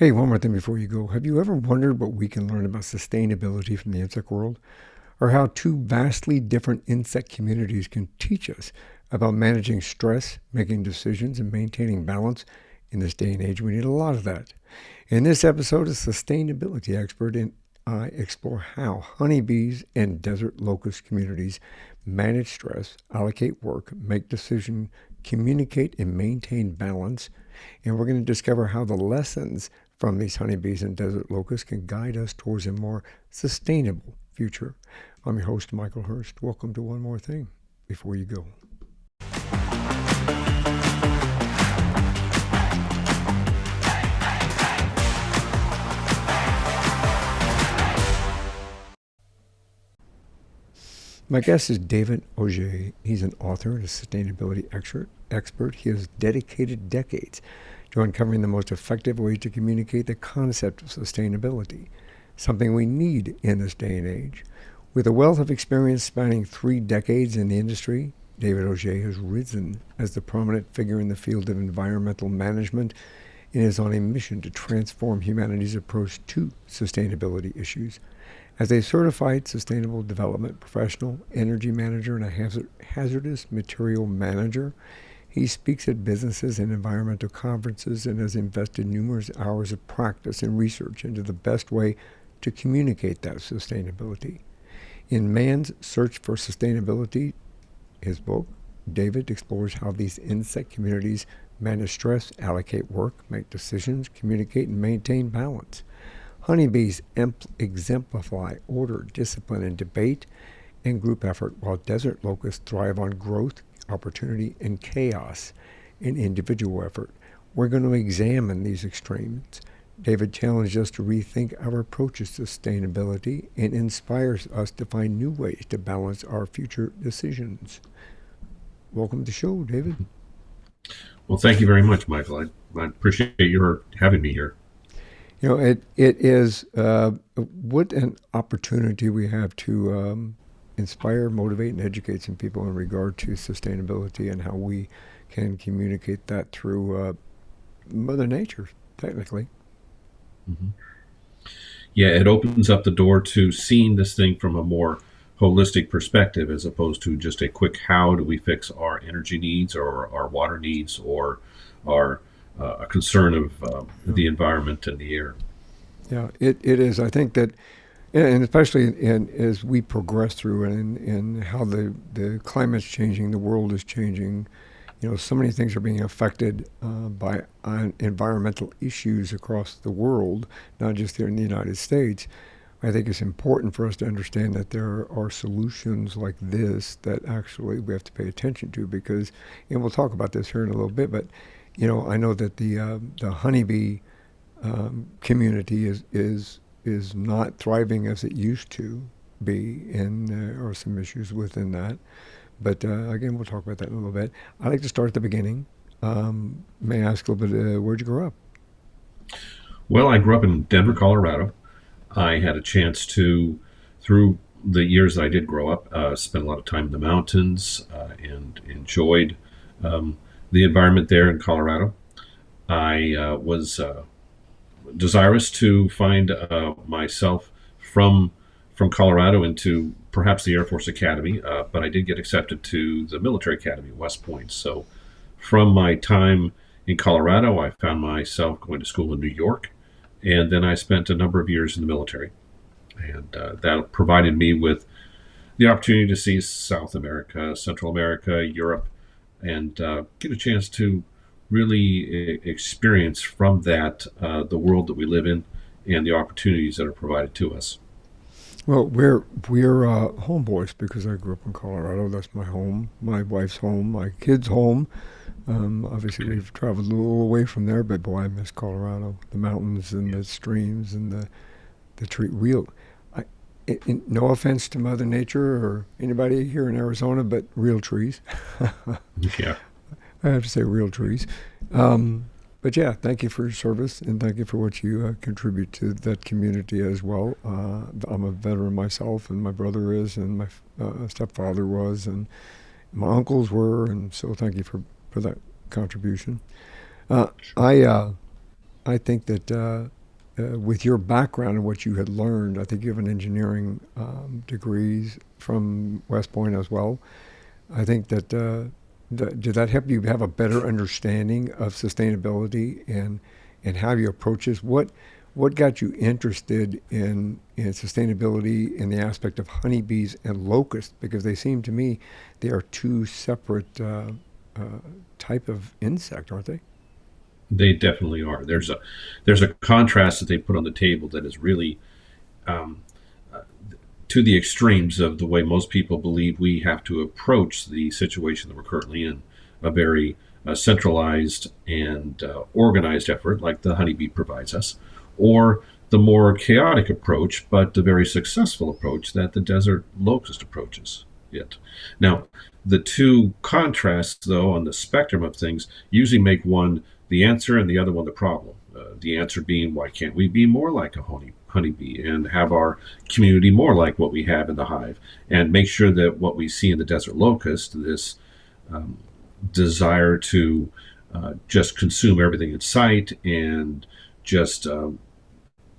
Hey, one more thing before you go. Have you ever wondered what we can learn about sustainability from the insect world? Or how two vastly different insect communities can teach us about managing stress, making decisions, and maintaining balance? In this day and age, we need a lot of that. In this episode, a sustainability expert and I explore how honeybees and desert locust communities manage stress, allocate work, make decisions, communicate, and maintain balance. And we're going to discover how the lessons from these honeybees and desert locusts can guide us towards a more sustainable future. I'm your host, Michael Hurst. Welcome to One More Thing Before You Go. My guest is David Auge. He's an author and a sustainability expert. He has dedicated decades to uncovering the most effective way to communicate the concept of sustainability, something we need in this day and age. With a wealth of experience spanning 3 decades in the industry, David Auge has risen as the prominent figure in the field of environmental management and is on a mission to transform humanity's approach to sustainability issues. As a certified sustainable development professional, energy manager, and a hazardous material manager, he speaks at businesses and environmental conferences and has invested numerous hours of practice and research into the best way to communicate that sustainability. In Man's Search for Sustainability, his book, David explores how these insect communities manage stress, allocate work, make decisions, communicate, and maintain balance. Honeybees exemplify order, discipline, and debate and group effort, while desert locusts thrive on growth, opportunity, and chaos and individual effort. We're going to examine these extremes. David challenged us to rethink our approaches to sustainability and inspires us to find new ways to balance our future decisions. Welcome to the show, David. Well, thank you very much, Michael. I appreciate your having me here. You know, it is what an opportunity we have to inspire, motivate, and educate some people in regard to sustainability and how we can communicate that through Mother Nature, technically. hmm Yeah, it opens up the door to seeing this thing from a more holistic perspective as opposed to just a quick how do we fix our energy needs or our water needs or our a concern of Yeah, the environment and the air. yeah, it is. I think that, and especially as we progress through and how the climate's changing, the world is changing. You know, so many things are being affected by environmental issues across the world, not just here in the United States. I think it's important for us to understand that there are solutions like this that actually we have to pay attention to because, and we'll talk about this here in a little bit, but you know, I know that the honeybee community is not thriving as it used to be, and there are some issues within that. But again, we'll talk about that in a little bit. I like to start at the beginning. May I ask a little bit, where'd you grow up? Well, I grew up in Denver, Colorado. I had a chance to, through the years that I did grow up, spend a lot of time in the mountains and enjoyed the environment there in Colorado. I was desirous to find myself from from Colorado into perhaps the Air Force Academy, but I did get accepted to the military academy at West Point. So from my time in Colorado, I found myself going to school in New York, and then I spent a number of years in the military, and that provided me with the opportunity to see South America, Central America, Europe, and get a chance to really experience from that the world that we live in and the opportunities that are provided to us. Well, we're homeboys because I grew up in Colorado. That's my home, my wife's home, my kids' home. Obviously, Okay. we've traveled a little away from there, but boy, I miss Colorado. The mountains and Yeah. the streams and the tree. Real. I, no offense to Mother Nature or anybody here in Arizona, but real trees. Yeah. I have to say real trees. Um, but yeah, thank you for your service and thank you for what you contribute to that community as well. I'm a veteran myself, and my brother is, and my stepfather was, and my uncles were, and so thank you for that contribution. Uh, Sure. I I think that with your background and what you had learned, I think you have an engineering degrees from West Point as well. I think that did that help you have a better understanding of sustainability and how you approach this? What got you interested in sustainability in the aspect of honeybees and locusts? Because they seem to me they are two separate type of insect, aren't they? They definitely are. There's a contrast that they put on the table that is really um, to the extremes of the way most people believe we have to approach the situation that we're currently in. A very centralized and organized effort, like the honeybee provides us, or the more chaotic approach, but the very successful approach that the desert locust approaches it. Now, the two contrasts, though, on the spectrum of things, usually make one the answer and the other one the problem. The answer being, why can't we be more like a honeybee and have our community more like what we have in the hive, and make sure that what we see in the desert locust, this um, desire to just consume everything in sight and just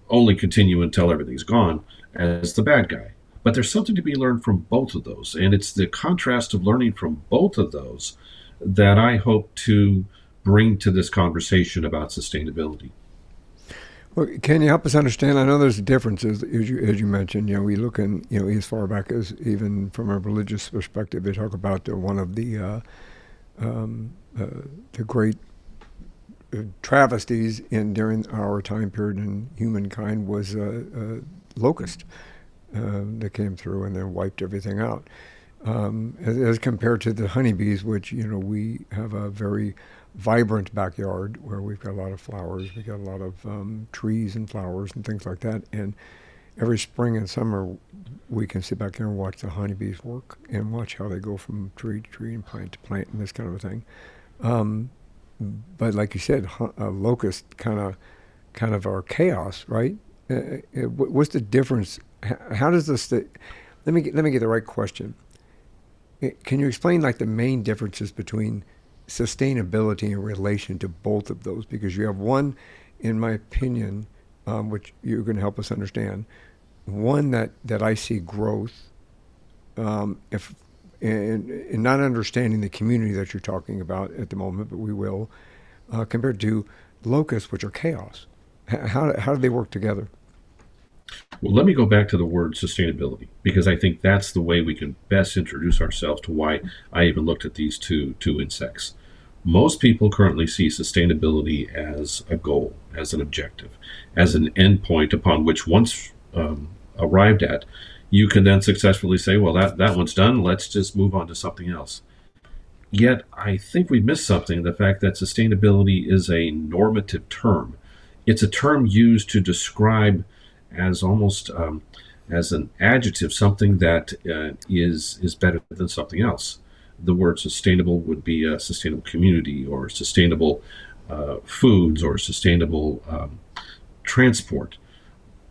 only continue until everything's gone, as the bad guy. But there's something to be learned from both of those. And it's the contrast of learning from both of those that I hope to bring to this conversation about sustainability. Well, can you help us understand? I know there's differences, as you mentioned. We look in, as far back as even from a religious perspective, they talk about one of um, uh, the great travesties in during our time period in humankind was locust that came through and then wiped everything out. As compared to the honeybees, which we have a very vibrant backyard where we've got a lot of flowers, we got a lot of trees and flowers and things like that. And every spring and summer, we can sit back here and watch the honeybees work and watch how they go from tree to tree and plant to plant and this kind of a thing. Um, but like you said, locust kind of are chaos, right? What's the difference? How does this? Let me get the right question. Can you explain like the main differences between sustainability in relation to both of those? Because you have one, in my opinion, which you're going to help us understand, one that I see growth, if in not understanding the community that you're talking about at the moment, but we will, compared to locusts, which are chaos. How do they work together? Well, let me go back to the word sustainability, because I think that's the way we can best introduce ourselves to why I even looked at these two insects. Most people currently see sustainability as a goal, as an objective, as an endpoint upon which, once arrived at, you can then successfully say, well, that one's done. Let's just move on to something else. Yet, I think we missed something, the fact that sustainability is a normative term. It's a term used to describe as almost as an adjective something that is better than something else. The word sustainable would be a sustainable community, or sustainable foods, or sustainable transport.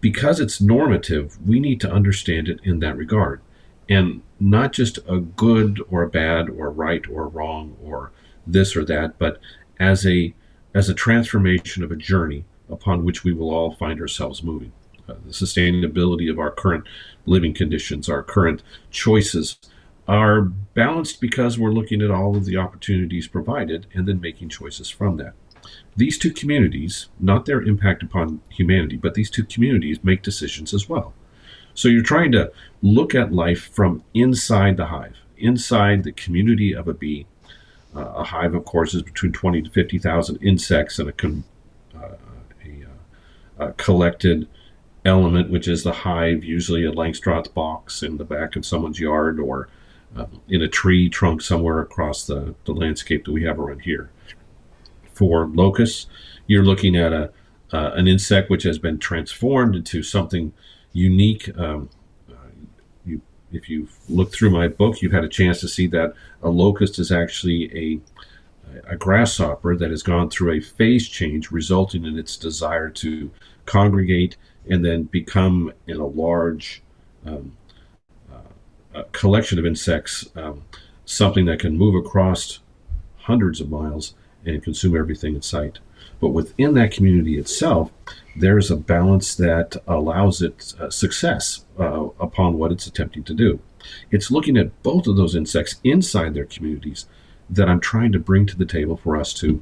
Because it's normative, we need to understand it in that regard, and not just a good or a bad or right or wrong or this or that, but as a transformation of a journey upon which we will all find ourselves moving. The sustainability of our current living conditions, our current choices, are balanced because we're looking at all of the opportunities provided and then making choices from that. These two communities, not their impact upon humanity, but these two communities make decisions as well. So you're trying to look at life from inside the hive, inside the community of a bee. A hive, of course, is between 20 to 50,000 insects and a collected element, which is the hive, usually a Langstroth box in the back of someone's yard, or in a tree trunk somewhere across the landscape that we have around here. For locusts, you're looking at an insect which has been transformed into something unique. If you've looked through my book, you've had a chance to see that a locust is actually a grasshopper that has gone through a phase change, resulting in its desire to congregate and then become in a large um, collection of insects, something that can move across hundreds of miles and consume everything in sight. But within that community itself, there's a balance that allows it success upon what it's attempting to do. It's looking at both of those insects inside their communities that I'm trying to bring to the table for us to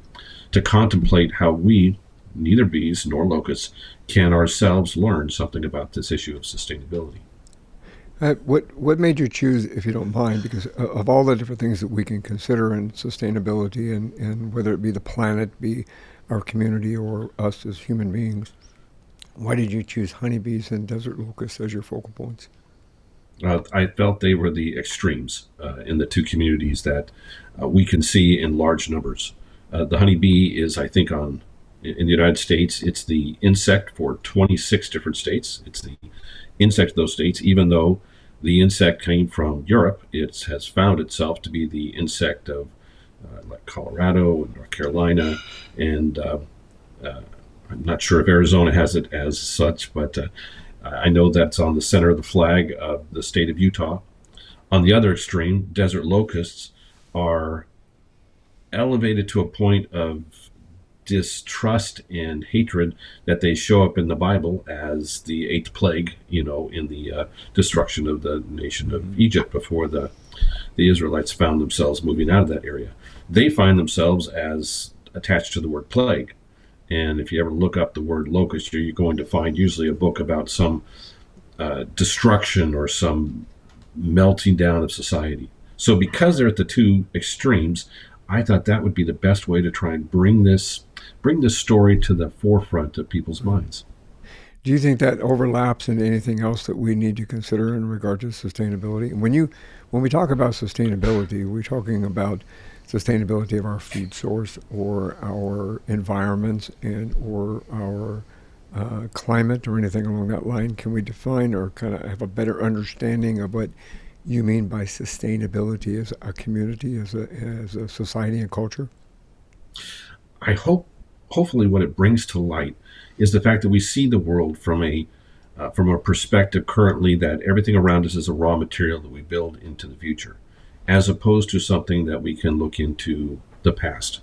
contemplate how we, neither bees nor locusts, can ourselves learn something about this issue of sustainability. What made you choose, if you don't mind, because of all the different things that we can consider in sustainability, and whether it be the planet, be our community, or us as human beings, why did you choose honeybees and desert locusts as your focal points? I felt they were the extremes in the two communities that we can see in large numbers. The honeybee is, I think, in the United States, it's the insect for 26 different states. It's the insect of those states, even though the insect came from Europe. It has found itself to be the insect of like Colorado and North Carolina, and I'm not sure if Arizona has it as such, but I know that's on the center of the flag of the state of Utah. On the other extreme, desert locusts are elevated to a point of distrust and hatred that they show up in the Bible as the eighth plague, in the destruction of the nation of Egypt before the Israelites found themselves moving out of that area. They find themselves as attached to the word plague. And if you ever look up the word locust, you're going to find usually a book about some destruction or some melting down of society. So because they're at the two extremes, I thought that would be the best way to try and bring this story to the forefront of people's minds. Do you think that overlaps into anything else that we need to consider in regard to sustainability? And when we talk about sustainability, we're talking about sustainability of our food source, or our environments, and or our climate, or anything along that line. Can we define or kind of have a better understanding of what you mean by sustainability as a community, as a society and culture? I hopefully what it brings to light is the fact that we see the world from a perspective currently that everything around us is a raw material that we build into the future, as opposed to something that we can look into the past.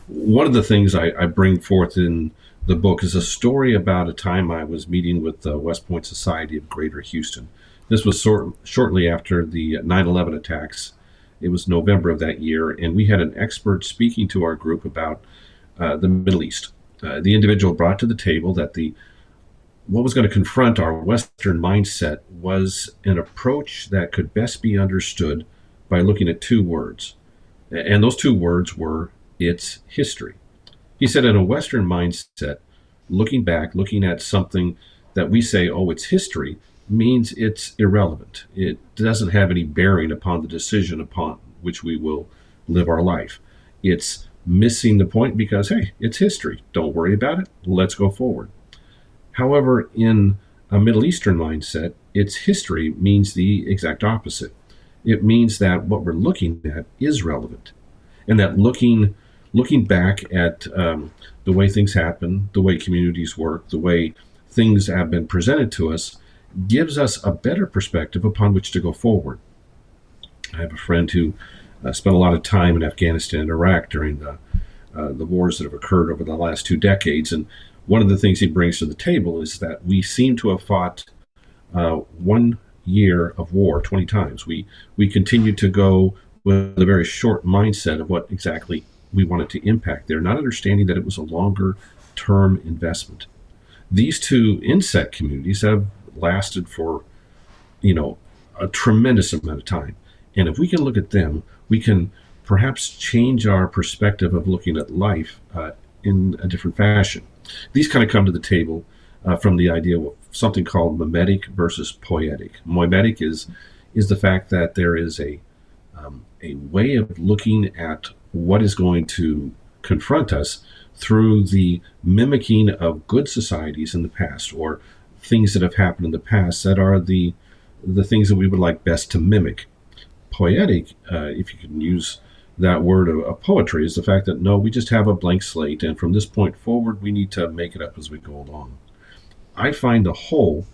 One of the things I bring forth in the book is a story about a time I was meeting with the West Point Society of Greater Houston. This was shortly after the 9/11 attacks. It was November of that year, and we had an expert speaking to our group about the Middle East. The individual brought to the table that what was going to confront our Western mindset was an approach that could best be understood by looking at two words. And those two words were, it's history. He said, in a Western mindset, looking back, looking at something that we say, oh, it's history, means it's irrelevant. It doesn't have any bearing upon the decision upon which we will live our life. It's missing the point because, hey, it's history. Don't worry about it. Let's go forward. However, in a Middle Eastern mindset, its history means the exact opposite. It means that what we're looking at is relevant, and that looking back at the way things happen, the way communities work, the way things have been presented to us, gives us a better perspective upon which to go forward. I have a friend who spent a lot of time in Afghanistan and Iraq during the wars that have occurred over the last 2 decades, and one of the things he brings to the table is that we seem to have fought 1 year of war 20 times. We continue to go with a very short mindset of what exactly we wanted to impact there, not understanding that it was a longer term investment. These two insect communities have lasted for, a tremendous amount of time. And if we can look at them, we can perhaps change our perspective of looking at life in a different fashion. These kind of come to the table from the idea of something called mimetic versus poetic. Mimetic is the fact that there is a way of looking at what is going to confront us through the mimicking of good societies in the past, or things that have happened in the past that are the things that we would like best to mimic. Poetic, if you can use that word of poetry, is the fact that no, we just have a blank slate, and from this point forward, we need to make it up as we go along. I find the whole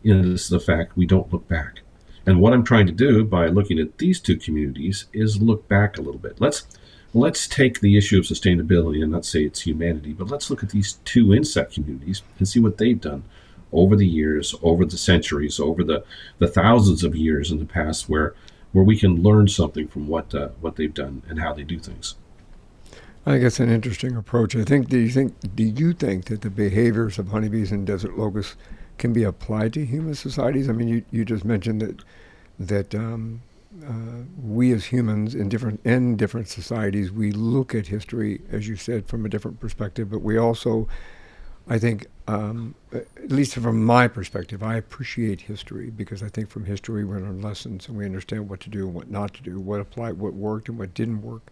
is the fact we don't look back. And what I'm trying to do by looking at these two communities is look back a little bit. Let's let's take the issue of sustainability and not say it's humanity, but let's look at these two insect communities and see what they've done over the years, over the centuries, over the thousands of years in the past, where we can learn something from what they've done and how they do things. I think it's an interesting approach. Do you think that the behaviors of honeybees and desert locusts can be applied to human societies? I mean, you just mentioned that we as humans in different societies, we look at history, as you said, from a different perspective, but we also, I think, at least from my perspective, I appreciate history because I think from history we learn lessons and we understand what to do and what not to do, what applied, what worked and what didn't work.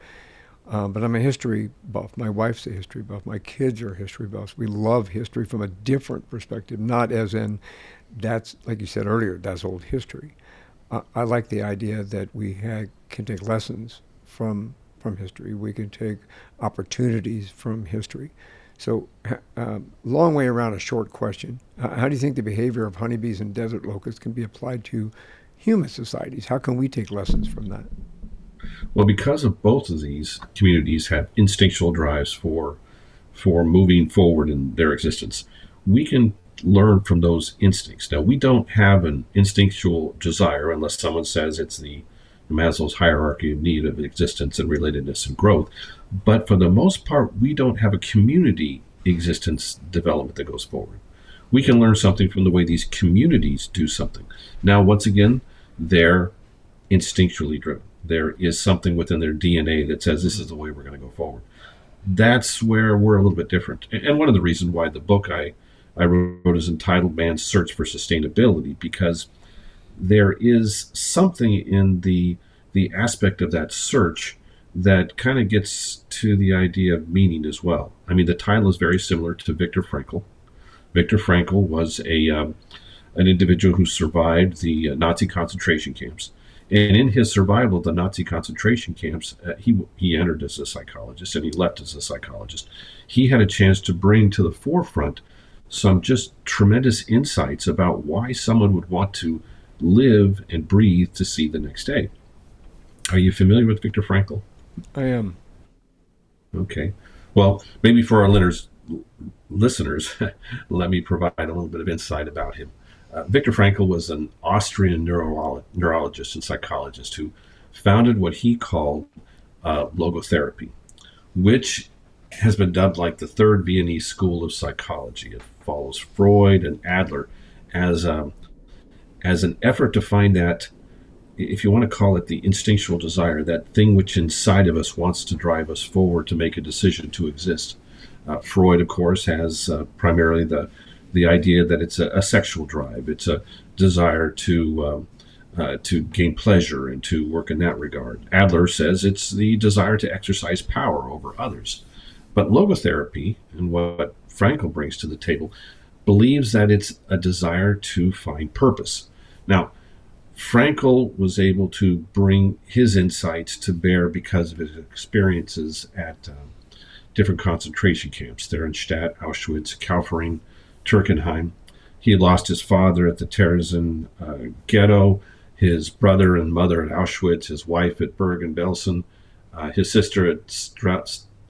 But I'm a history buff. My wife's a history buff. My kids are history buffs. We love history from a different perspective, not as in that's, like you said earlier, that's old history. I like the idea that can take lessons from history. We can take opportunities from history. So, long way around a short question. How do you think the behavior of honeybees and desert locusts can be applied to human societies? How can we take lessons from that? Well, because of both of these communities have instinctual drives for moving forward in their existence, we can learn from those instincts. Now, we don't have an instinctual desire unless someone says it's the Maslow's hierarchy of need of existence and relatedness and growth. But for the most part, we don't have a community existence development that goes forward. We can learn something from the way these communities do something. Now, once again, they're instinctually driven. There is something within their DNA that says this is the way we're going to go forward. That's where we're a little bit different. And one of the reasons why the book I wrote is entitled Man's Search for Sustainability, because there is something in the aspect of that search that kind of gets to the idea of meaning as well. I mean, the title is very similar to Viktor Frankl. Viktor Frankl was an individual who survived the Nazi concentration camps. And in his survival of the Nazi concentration camps, he entered as a psychologist and he left as a psychologist. He had a chance to bring to the forefront some just tremendous insights about why someone would want to live and breathe to see the next day. Are you familiar with Viktor Frankl? I am. Okay. Well, maybe for our listeners, let me provide a little bit of insight about him. Viktor Frankl was an Austrian neurologist and psychologist who founded what he called logotherapy, which has been dubbed like the third Viennese school of psychology. It follows Freud and Adler as an effort to find that, if you want to call it the instinctual desire, that thing which inside of us wants to drive us forward to make a decision to exist. Freud, of course, has primarily the idea that it's a sexual drive. It's a desire to gain pleasure and to work in that regard. Adler says it's the desire to exercise power over others. But logotherapy, and what Frankl brings to the table, believes that it's a desire to find purpose. Now, Frankl was able to bring his insights to bear because of his experiences at different concentration camps. Theresienstadt, Auschwitz, Kaufering, Turkenheim. He had lost his father at the Terezin ghetto, his brother and mother at Auschwitz, his wife at Bergen-Belsen, his sister at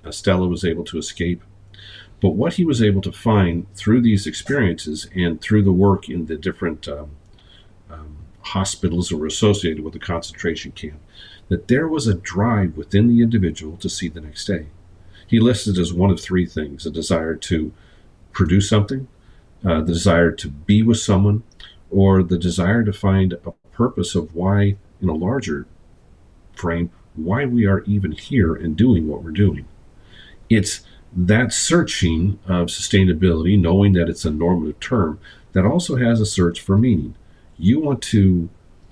Stella was able to escape. But what he was able to find through these experiences and through the work in the different hospitals that were associated with the concentration camp, that there was a drive within the individual to see the next day. He listed as one of three things: a desire to produce something, the desire to be with someone, or the desire to find a purpose of why, in a larger frame, why we are even here and doing what we're doing. It's that searching of sustainability, knowing that it's a normative term, that also has a search for meaning. You want to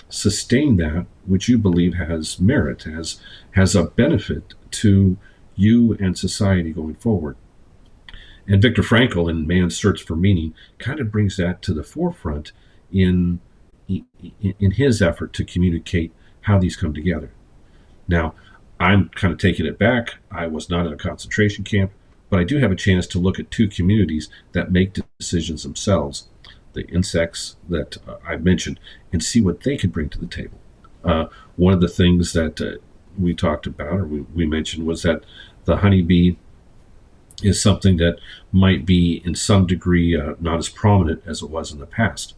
sustain that which you believe has merit, has a benefit to you and society going forward. And Viktor Frankl, in Man's Search for Meaning, kind of brings that to the forefront in his effort to communicate how these come together. Now, I'm kind of taking it back. I was not in a concentration camp, but I do have a chance to look at two communities that make decisions themselves, the insects that I mentioned, and see what they can bring to the table. One of the things that we talked about, or we mentioned, was that the honeybee is something that might be in some degree not as prominent as it was in the past.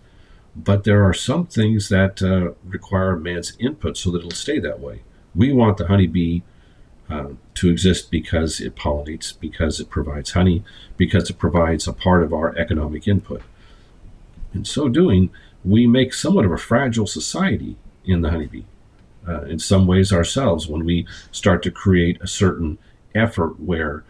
But there are some things that require man's input so that it'll stay that way. We want the honeybee to exist because it pollinates, because it provides honey, because it provides a part of our economic input. In so doing, we make somewhat of a fragile society in the honeybee. In some ways, ourselves, when we start to create a certain effort where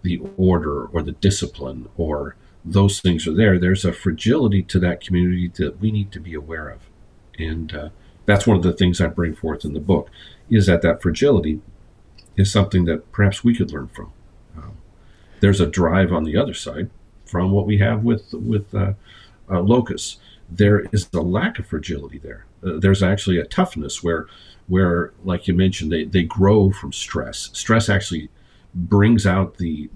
the order or the discipline or those things are there, there's a fragility to that community that we need to be aware of. And that's one of the things I bring forth in the book, is that fragility is something that perhaps we could learn from. Um, there's a drive on the other side from what we have with locusts. There is a lack of fragility there. There's actually a toughness where, like you mentioned, they grow from stress. Stress actually brings out the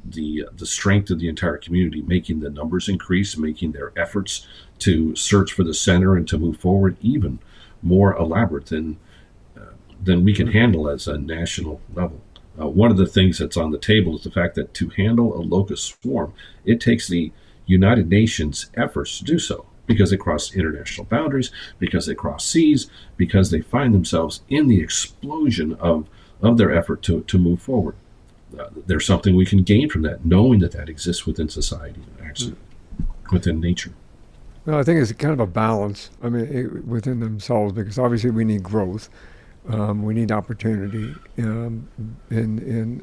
strength of the entire community, making the numbers increase, making their efforts to search for the center and to move forward even more elaborate than we can handle as a national level. One of the things that's on the table is the fact that to handle a locust swarm, it takes the United Nations efforts to do so, because they cross international boundaries, because they cross seas, because they find themselves in the explosion of their effort to move forward. There's something we can gain from that, knowing that exists within society, actually, within nature. Well, I think it's kind of a balance. I mean, within themselves, because obviously we need growth, we need opportunity, and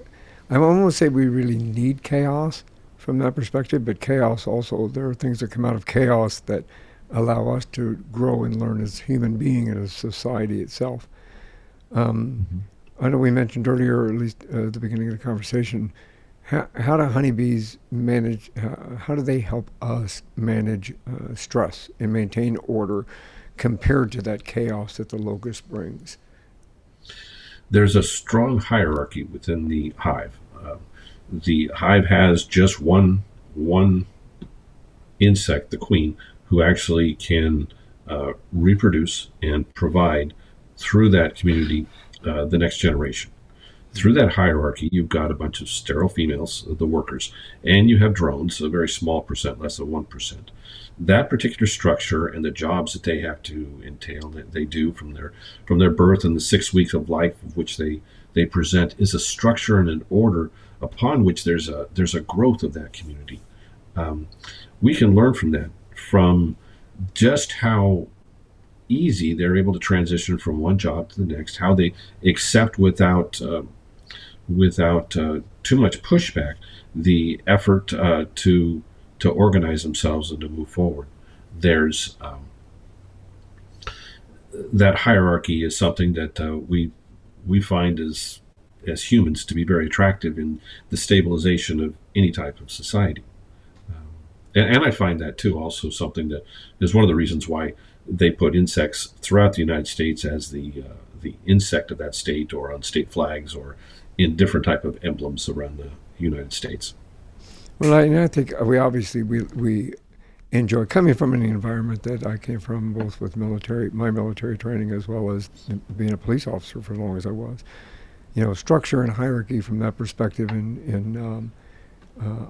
I almost say we really need chaos from that perspective. But chaos also, there are things that come out of chaos that allow us to grow and learn as human being and as society itself. Um, Mm-hmm. I know we mentioned earlier, or at least at the beginning of the conversation, how do honeybees manage, how do they help us manage stress and maintain order compared to that chaos that the locust brings? There's a strong hierarchy within the hive. The hive has just one insect, the queen, who actually can reproduce and provide through that community the next generation. Through that hierarchy, you've got a bunch of sterile females, the workers, and you have drones, a very small percent, less than 1%. That particular structure and the jobs that they have to entail, that they do from their birth and the 6 weeks of life of which they present, is a structure and an order upon which there's a growth of that community. Um, we can learn from that, from just how easy they're able to transition from one job to the next, how they accept without too much pushback the effort to organize themselves and to move forward. There's that hierarchy is something that we find as humans to be very attractive in the stabilization of any type of society. And I find that too also something that is one of the reasons why they put insects throughout the United States as the insect of that state, or on state flags, or in different type of emblems around the United States. Well, I think we obviously we enjoy coming from an environment that I came from, both with my military training, as well as being a police officer for as long as I was. You know, structure and hierarchy from that perspective, and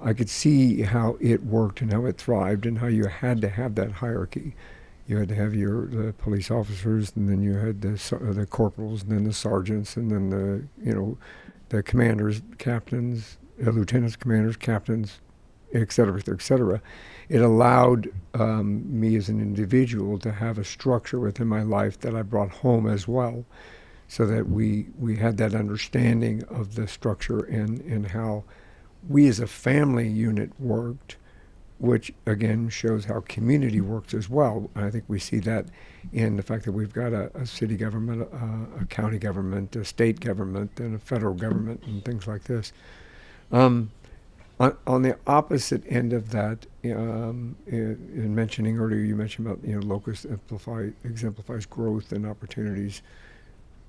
I could see how it worked and how it thrived, and how you had to have that hierarchy. You had to have the police officers, and then you had the corporals, and then the sergeants, and then the commanders, captains, lieutenants, commanders, captains, et cetera, et cetera. It allowed me as an individual to have a structure within my life that I brought home as well, so that we had that understanding of the structure and how we as a family unit worked, which again shows how community works as well. And I think we see that in the fact that we've got a city government, a county government, a state government, and a federal government, and things like this. Um, on the opposite end of that, in mentioning earlier, you mentioned about locust exemplifies growth and opportunities.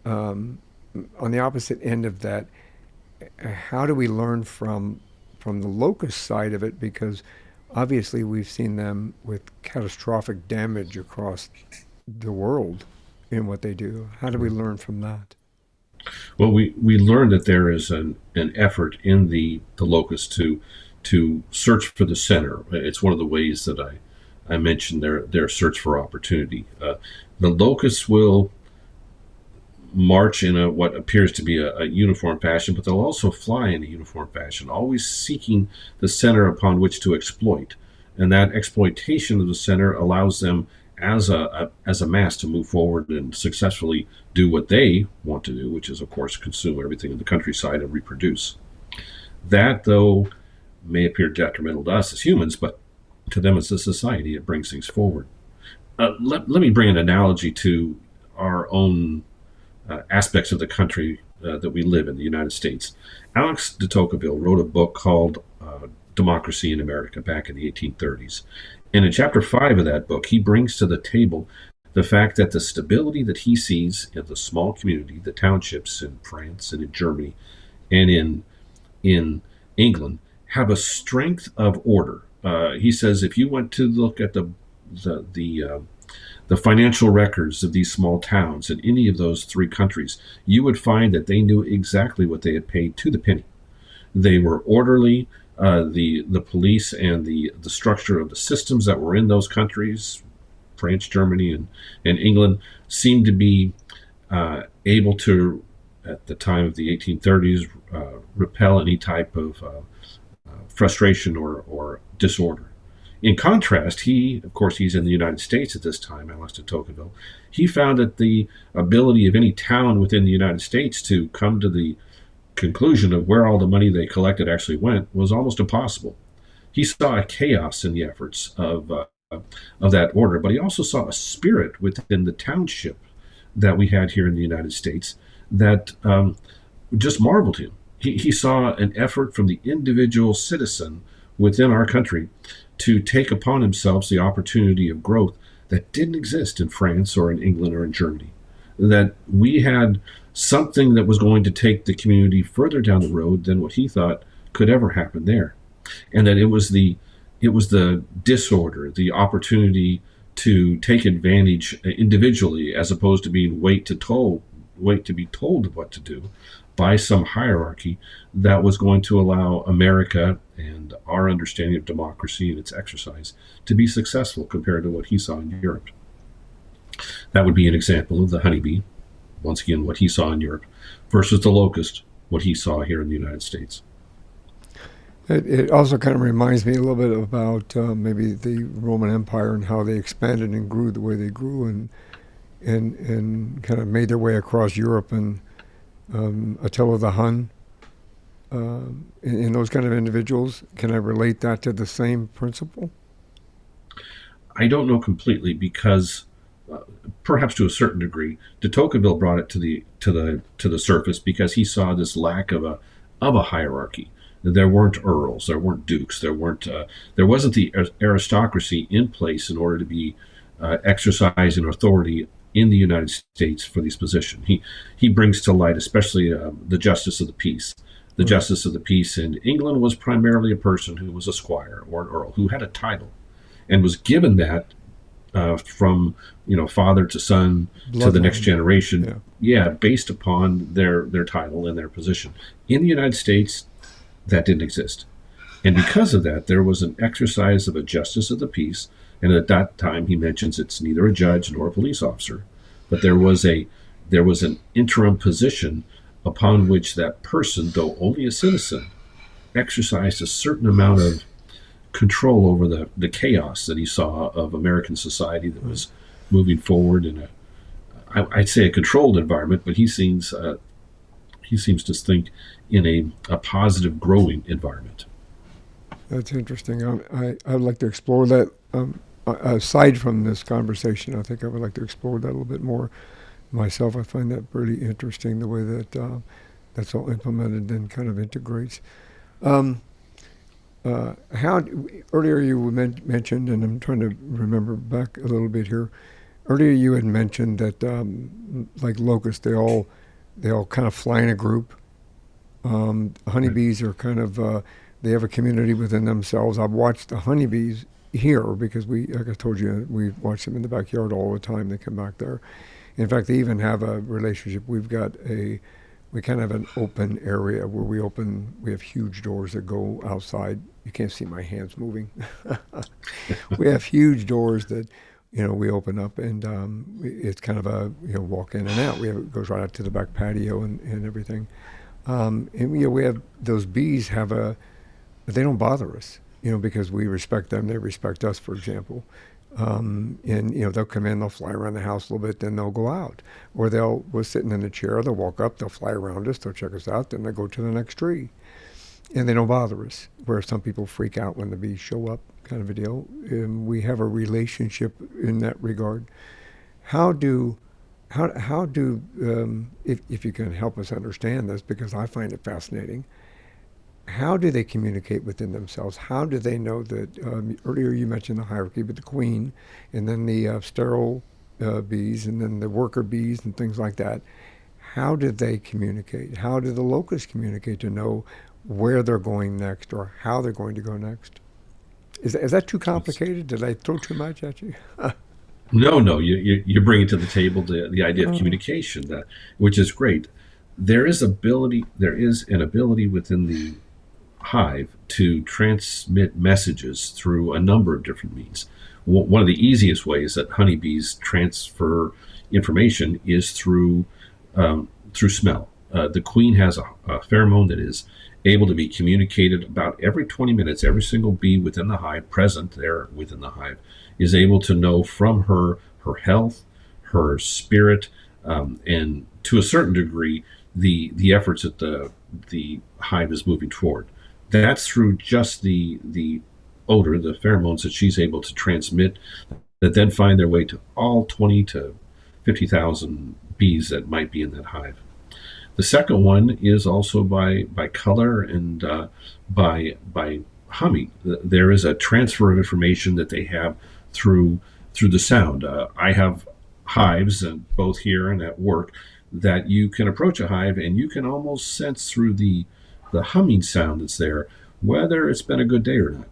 Um, on the opposite end of that, how do we learn from the locust side of it? Because obviously we've seen them with catastrophic damage across the world in what they do. How do we learn from that? Well, we learned that there is an effort in the locust to search for the center. It's one of the ways that I mentioned their search for opportunity. The locusts will march in a what appears to be a uniform fashion, but they'll also fly in a uniform fashion, always seeking the center upon which to exploit. And that exploitation of the center allows them as a mass to move forward and successfully do what they want to do, which is of course consume everything in the countryside and reproduce. That though may appear detrimental to us as humans, but to them as a society, it brings things forward. Let me bring an analogy to our own aspects of the country that we live in, the United States. Alex de Tocqueville wrote a book called Democracy in America back in the 1830s. And in chapter 5 of that book, he brings to the table the fact that the stability that he sees in the small community, the townships in France and in Germany and in England, have a strength of order. He says if you went to look at the financial records of these small towns in any of those three countries, you would find that they knew exactly what they had paid to the penny. They were orderly. The police and the structure of the systems that were in those countries, France, Germany, and England, seemed to be able to, at the time of the 1830s, repel any type of frustration or disorder. In contrast, of course, he's in the United States at this time, Alex de Tocqueville. He found that the ability of any town within the United States to come to the conclusion of where all the money they collected actually went was almost impossible. He saw a chaos in the efforts of that order, but he also saw a spirit within the township that we had here in the United States that just marveled him. He saw an effort from the individual citizen within our country to take upon himself the opportunity of growth that didn't exist in France or in England or in Germany. That we had something that was going to take the community further down the road than what he thought could ever happen there. And that it was the disorder, the opportunity to take advantage individually as opposed to being wait to be told what to do by some hierarchy that was going to allow America and our understanding of democracy and its exercise to be successful compared to what he saw in Europe. That would be an example of the honeybee, once again, what he saw in Europe, versus the locust, what he saw here in the United States. It also kind of reminds me a little bit about maybe the Roman Empire and how they expanded and grew the way they grew and kind of made their way across Europe, and Attila the Hun, in those kind of individuals. Can I relate that to the same principle? I don't know completely because perhaps to a certain degree, de Tocqueville brought it to the surface because he saw this lack of a hierarchy. There weren't earls, there weren't dukes, there wasn't the aristocracy in place in order to be exercising authority in the United States for these positions. He brings to light, especially the justice of the peace. The justice of the peace in England was primarily a person who was a squire or an earl who had a title, and was given that from father to son to the next generation, based upon their title and their position. In the United States, that didn't exist, and because of that, there was an exercise of a justice of the peace. And at that time, he mentions it's neither a judge nor a police officer, but there was an interim position upon which that person, though only a citizen, exercised a certain amount of control over the chaos that he saw of American society that was moving forward in I'd say a controlled environment, but he seems to think in a positive, growing environment. That's interesting. I'd like to explore that. Aside from this conversation, I think I would like to explore that a little bit more myself. I find that pretty interesting, the way that that's all implemented and kind of integrates. Earlier you mentioned, and I'm trying to remember back a little bit here. Earlier you had mentioned that like locusts, they all kind of fly in a group. Honeybees are kind of they have a community within themselves. I've watched the honeybees here because like I told you, we watch them in the backyard all the time. They come back there. In fact, they even have a relationship. We've got a We kind of have an open area where we have huge doors that go outside. You can't see my hands moving. We have huge doors that, we open up, and it's kind of a, walk in and out. It goes right out to the back patio and everything. And we have those bees they don't bother us, because we respect them. They respect us, for example. And they'll come in, they'll fly around the house a little bit, then they'll go out, or we're sitting in the chair, they'll walk up, they'll fly around us, they'll check us out, then they go to the next tree, and they don't bother us. Where some people freak out when the bees show up, kind of a deal. And we have a relationship in that regard. How do if you can help us understand this, because I find it fascinating. How do they communicate within themselves? How do they know that, earlier you mentioned the hierarchy, but the queen, and then the sterile bees, and then the worker bees and things like that. How do they communicate? How do the locusts communicate to know where they're going next, or how they're going to go next? Is that too complicated? Did I throw too much at you? No, you're bringing to the table the idea of communication, which is great. There is an ability within the hive to transmit messages through a number of different means. One of the easiest ways that honeybees transfer information is through smell. The queen has a pheromone that is able to be communicated about every 20 minutes. Every single bee within the hive, present there within the hive, is able to know from her health, her spirit, and to a certain degree, the efforts that the hive is moving toward. That's through just the odor, the pheromones that she's able to transmit, that then find their way to all 20 to 50,000 bees that might be in that hive. The second one is also by color and by humming. There is a transfer of information that they have through the sound. I have hives, and both here and at work, that you can approach a hive and you can almost sense through the humming sound that's there whether it's been a good day or not.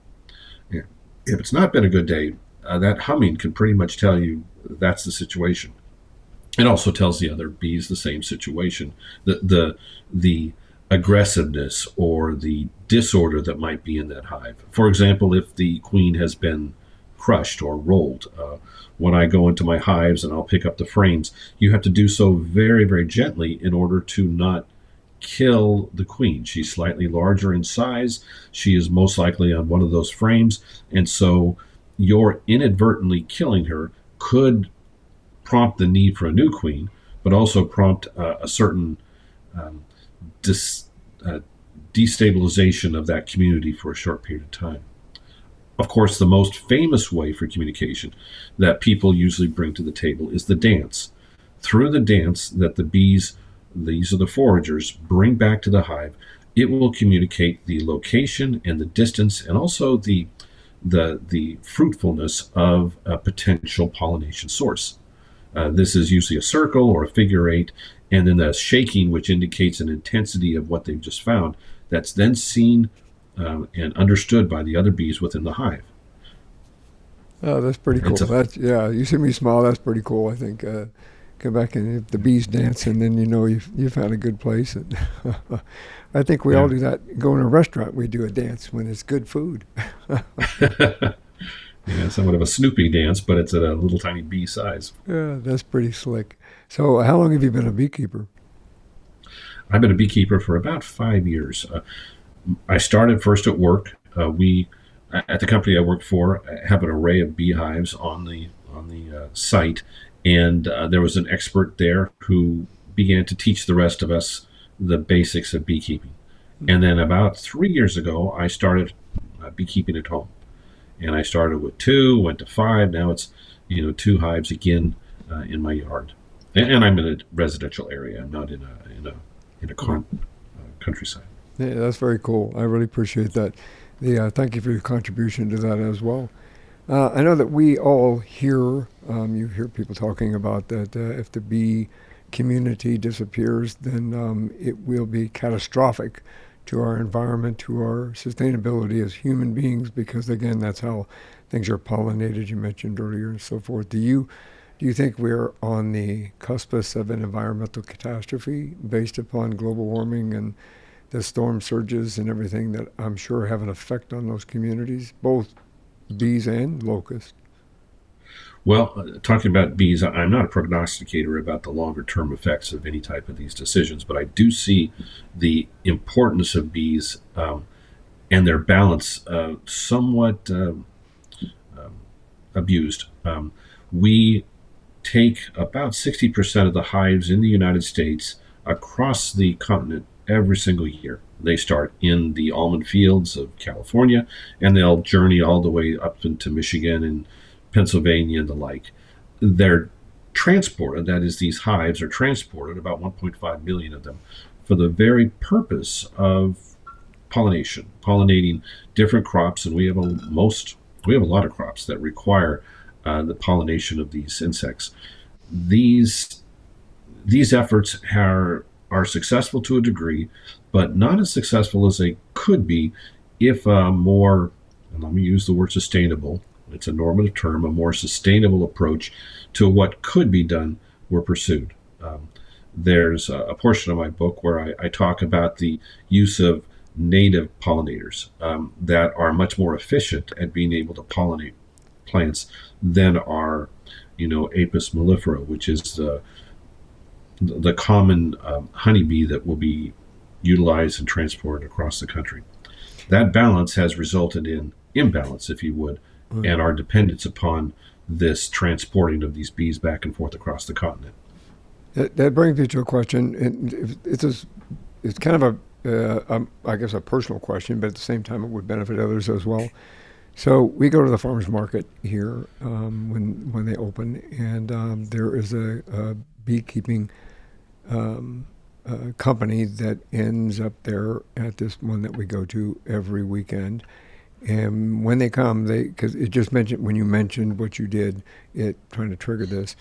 Yeah. If it's not been a good day, that humming can pretty much tell you that's the situation. It also tells the other bees the same situation. The aggressiveness or the disorder that might be in that hive. For example, if the queen has been crushed or rolled, when I go into my hives and I'll pick up the frames, you have to do so very, very gently in order to not kill the queen. She's slightly larger in size. She is most likely on one of those frames. And so your inadvertently killing her could prompt the need for a new queen, but also prompt a certain destabilization of that community for a short period of time. Of course, the most famous way for communication that people usually bring to the table is the dance. Through the dance that the bees, these are the foragers, bring back to the hive, it will communicate the location and the distance, and also the fruitfulness of a potential pollination source. This is usually a circle or a figure eight, and then the shaking, which indicates an intensity of what they've just found, that's then seen and understood by the other bees within the hive. Oh, that's pretty cool. You see me smile. That's pretty cool. I think come back, and if the bees dance, and then you've found a good place. And I think we all do that. Go in a restaurant, we do a dance when it's good food. Yeah, somewhat of a Snoopy dance, but it's at a little tiny bee size. Yeah, that's pretty slick. So how long have you been a beekeeper? I've been a beekeeper for about 5 years. I started first at work. We, at the company I work for, have an array of beehives on the site, and there was an expert there who began to teach the rest of us the basics of beekeeping. And then about 3 years ago, I started beekeeping at home. And I started with 2, went to 5. Now it's 2 hives again in my yard, and I'm in a residential area. I'm not in a countryside. Yeah, that's very cool. I really appreciate that. Thank you for your contribution to that as well. I know that we all hear you hear people talking about that if the bee community disappears, then it will be catastrophic to our environment, to our sustainability as human beings, because again, that's how things are pollinated, you mentioned earlier, and so forth. Do Do you think we're on the cuspus of an environmental catastrophe based upon global warming and the storm surges and everything that I'm sure have an effect on those communities, both bees and locusts? Well, talking about bees, I'm not a prognosticator about the longer term effects of any type of these decisions, but I do see the importance of bees and their balance somewhat abused. We take about 60% of the hives in the United States across the continent every single year. They start in the almond fields of California and they'll journey all the way up into Michigan and Pennsylvania and the like. They're transported, that is, these hives are transported, about 1.5 million of them, for the very purpose of pollination, pollinating different crops, and we have a lot of crops that require the pollination of these insects. These these efforts are successful to a degree, but not as successful as they could be if a more, and let me use the word sustainable, it's a normative term, a more sustainable approach to what could be done were pursued. There's a portion of my book where I talk about the use of native pollinators that are much more efficient at being able to pollinate plants than are, Apis mellifera, which is the common honeybee that will be utilized and transported across the country. That balance has resulted in imbalance, if you would, and our dependence upon this transporting of these bees back and forth across the continent. That brings me to a question, and it's kind of I guess a personal question, but at the same time it would benefit others as well. So we go to the farmers market here when they open, and there is a beekeeping company that ends up there at this one that we go to every weekend. And when they come, because it just mentioned, when you mentioned what you did, it trying to trigger this,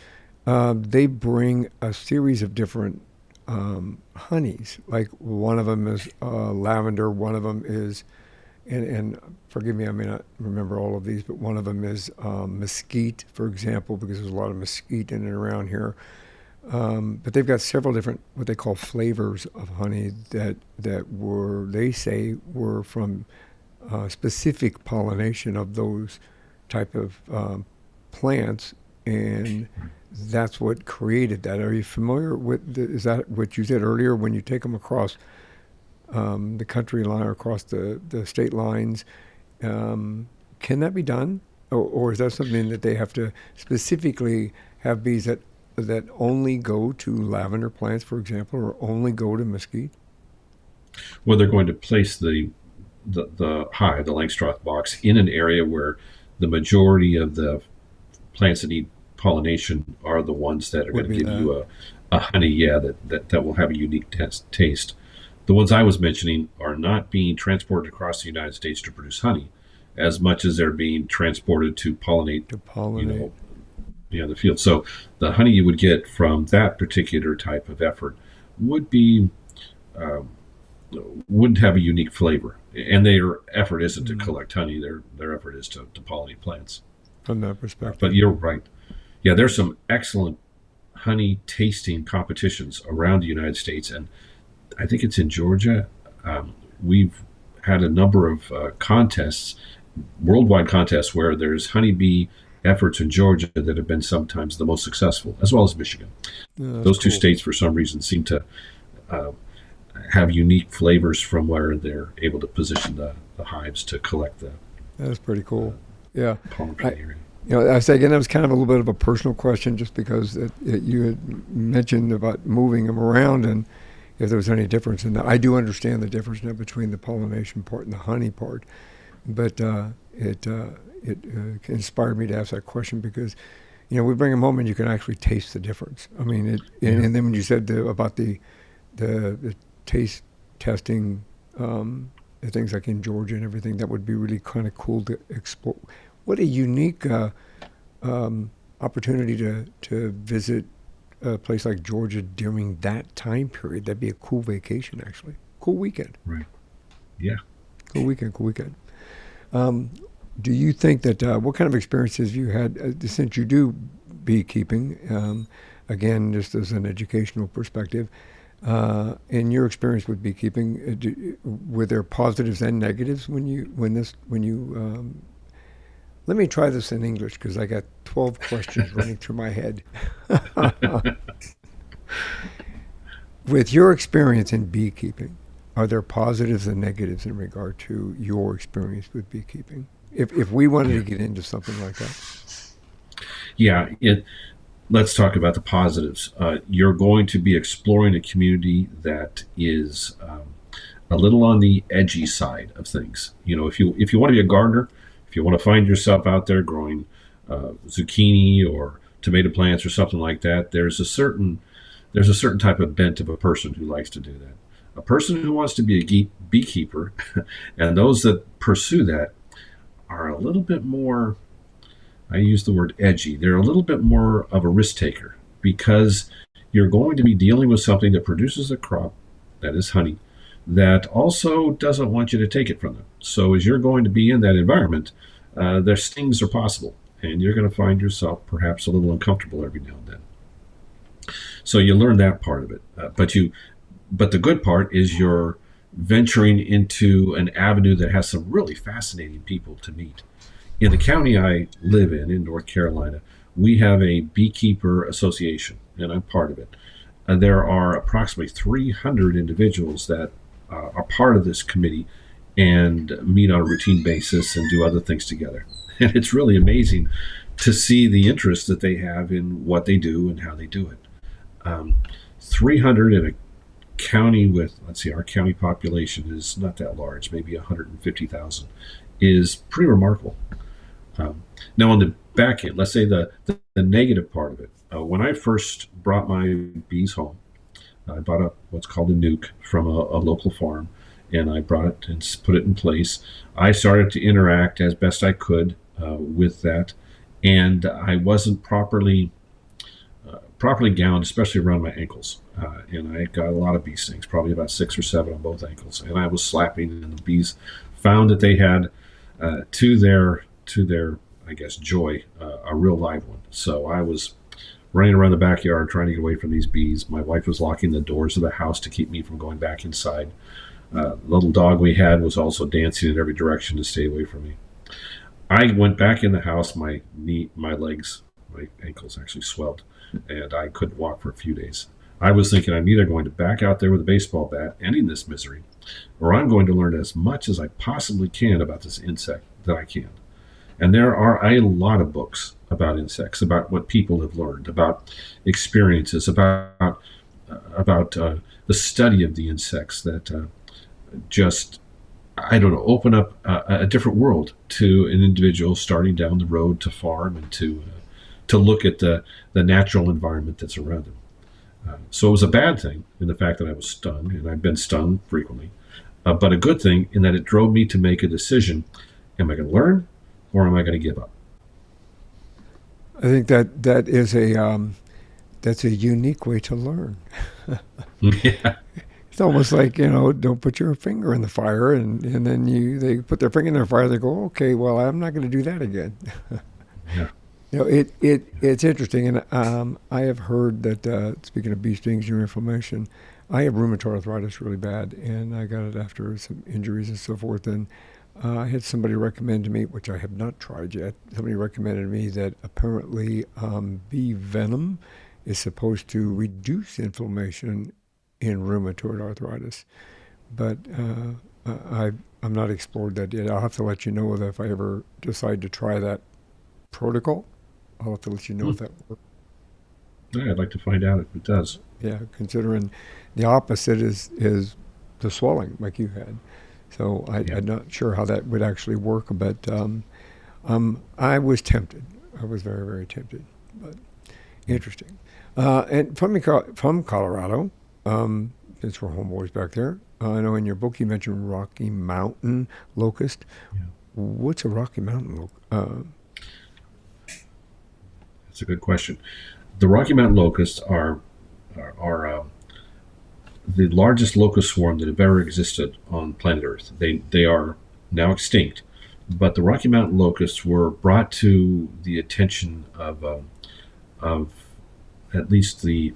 they bring a series of different honeys. Like one of them is lavender, one of them is, and forgive me, I may not remember all of these, but one of them is mesquite, for example, because there's a lot of mesquite in and around here. But they've got several different what they call flavors of honey that they say were from specific pollination of those type of plants, and that's what created that. Are you familiar with? Is that what you said earlier? When you take them across the country line or across the state lines, can that be done, or is that something that they have to specifically have bees that only go to lavender plants, for example, or only go to mesquite? Well, they're going to place the hive, the Langstroth box, in an area where the majority of the plants that need pollination are the ones that are going to give you a honey, that will have a unique taste. The ones I was mentioning are not being transported across the United States to produce honey, as much as they're being transported to pollinate. The field. So the honey you would get from that particular type of effort would be wouldn't have a unique flavor, and their effort isn't to collect honey. Their effort is to pollinate plants. From that perspective. But you're right. Yeah, there's some excellent honey tasting competitions around the United States, and I think it's in Georgia. We've had a number of contests, worldwide contests, where there's honeybee efforts in Georgia that have been sometimes the most successful, as well as Michigan. Those two states, for some reason, seem to have unique flavors from where they're able to position the hives to collect the. That's pretty cool. Yeah. Pollen from the area. I say again, that was kind of a little bit of a personal question, just because you had mentioned about moving them around and if there was any difference in that. I do understand the difference now between the pollination part and the honey part, but it inspired me to ask that question because, we bring them home and you can actually taste the difference. I mean, and then when you said about the taste testing, the things like in Georgia and everything, that would be really kind of cool to explore. What a unique opportunity to visit a place like Georgia during that time period. That'd be a cool vacation, actually. Cool weekend. Right. Yeah. Cool weekend. Do you think that, what kind of experiences have you had, since you do beekeeping. Again, just as an educational perspective, in your experience with beekeeping, were there positives and negatives let me try this in English because I got 12 questions running through my head. With your experience in beekeeping, are there positives and negatives in regard to your experience with beekeeping? If we wanted to get into something like that. Yeah, let's talk about the positives. You're going to be exploring a community that is a little on the edgy side of things. If you want to be a gardener, if you want to find yourself out there growing zucchini or tomato plants or something like that, there's a certain type of bent of a person who likes to do that. A person who wants to be a beekeeper, and those that pursue that are a little bit more, I use the word edgy. They're a little bit more of a risk taker because you're going to be dealing with something that produces a crop, that is honey, that also doesn't want you to take it from them. So as you're going to be in that environment, their stings are possible, and you're going to find yourself perhaps a little uncomfortable every now and then. So you learn that part of it. But the good part is you're venturing into an avenue that has some really fascinating people to meet. In the county I live in North Carolina, we have a beekeeper association, and I'm part of it. And there are approximately 300 individuals that are part of this committee and meet on a routine basis and do other things together. And it's really amazing to see the interest that they have in what they do and how they do it. 300 in a county with, let's see, our county population is not that large, maybe 150,000, is pretty remarkable. Now on the back end, let's say the negative part of it. When I first brought my bees home, I bought what's called a nuke from a local farm, and I brought it and put it in place. I started to interact as best I could with that, and I wasn't properly gowned, especially around my ankles. And I got a lot of bee stings, probably about 6 or 7 on both ankles. And I was slapping, and the bees found that they had, to their, I guess, joy, a real live one. So I was running around the backyard trying to get away from these bees. My wife was locking the doors of the house to keep me from going back inside. The little dog we had was also dancing in every direction to stay away from me. I went back in the house. My legs, my ankles actually swelled, and I couldn't walk for a few days. I was thinking I'm either going to back out there with a baseball bat, ending this misery, or I'm going to learn as much as I possibly can about this insect that I can. And there are a lot of books about insects, about what people have learned, about experiences, about the study of the insects that just, I don't know, open up a different world to an individual starting down the road to farm and to look at the natural environment that's around them. So it was a bad thing in the fact that I was stung, and I've been stung frequently, but a good thing in that it drove me to make a decision. Am I going to learn, or am I going to give up? I think that is that's a unique way to learn. Yeah. It's almost like, don't put your finger in the fire, and then they put their finger in the fire. They go, okay, well, I'm not going to do that again. Yeah. It's interesting, and I have heard that, speaking of bee stings and inflammation, I have rheumatoid arthritis really bad, and I got it after some injuries and so forth. And I had somebody recommend to me, which I have not tried yet. Somebody recommended to me that apparently bee venom is supposed to reduce inflammation in rheumatoid arthritis, but I'm not explored that yet. I'll have to let you know that if I ever decide to try that protocol. I'll have to let you know if that works. Yeah, I'd like to find out if it does. Yeah, considering the opposite is the swelling like you had. So I'm not sure how that would actually work, but I was tempted. I was very, very tempted, but interesting. And from Colorado, since we're homeboys back there, I know in your book you mentioned Rocky Mountain locust. Yeah. What's a Rocky Mountain locust? That's a good question. The Rocky Mountain locusts are the largest locust swarm that have ever existed on planet Earth. They are now extinct, but the Rocky Mountain locusts were brought to the attention of of at least the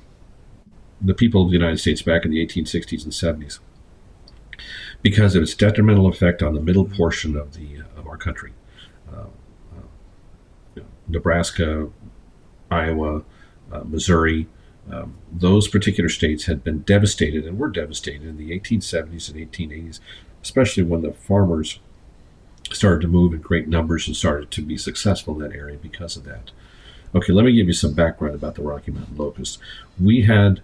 people of the United States back in the 1860s and 70s because of its detrimental effect on the middle portion of our country. Uh, Nebraska, Iowa, Missouri, those particular states had been devastated and were devastated in the 1870s and 1880s, especially when the farmers started to move in great numbers and started to be successful in that area because of that. Okay, let me give you some background about the Rocky Mountain locust. Let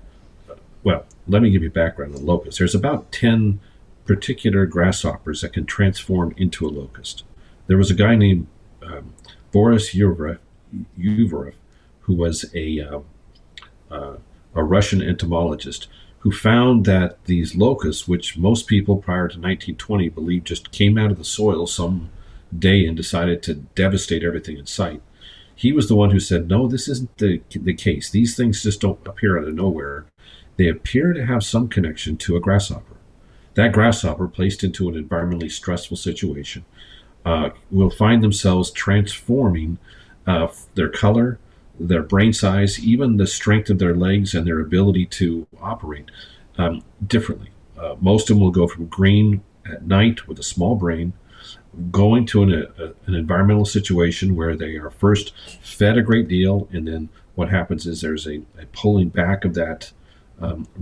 me give you background on locusts. There's about 10 particular grasshoppers that can transform into a locust. There was a guy named Boris Yuverev, who was a Russian entomologist, who found that these locusts, which most people prior to 1920 believed just came out of the soil some day and decided to devastate everything in sight, he was the one who said, no, this isn't the case. These things just don't appear out of nowhere. They appear to have some connection to a grasshopper. That grasshopper, placed into an environmentally stressful situation, will find themselves transforming their color, their brain size, even the strength of their legs and their ability to operate differently. Most of them will go from green at night with a small brain, going to an environmental situation where they are first fed a great deal, and then what happens is there's a pulling back of that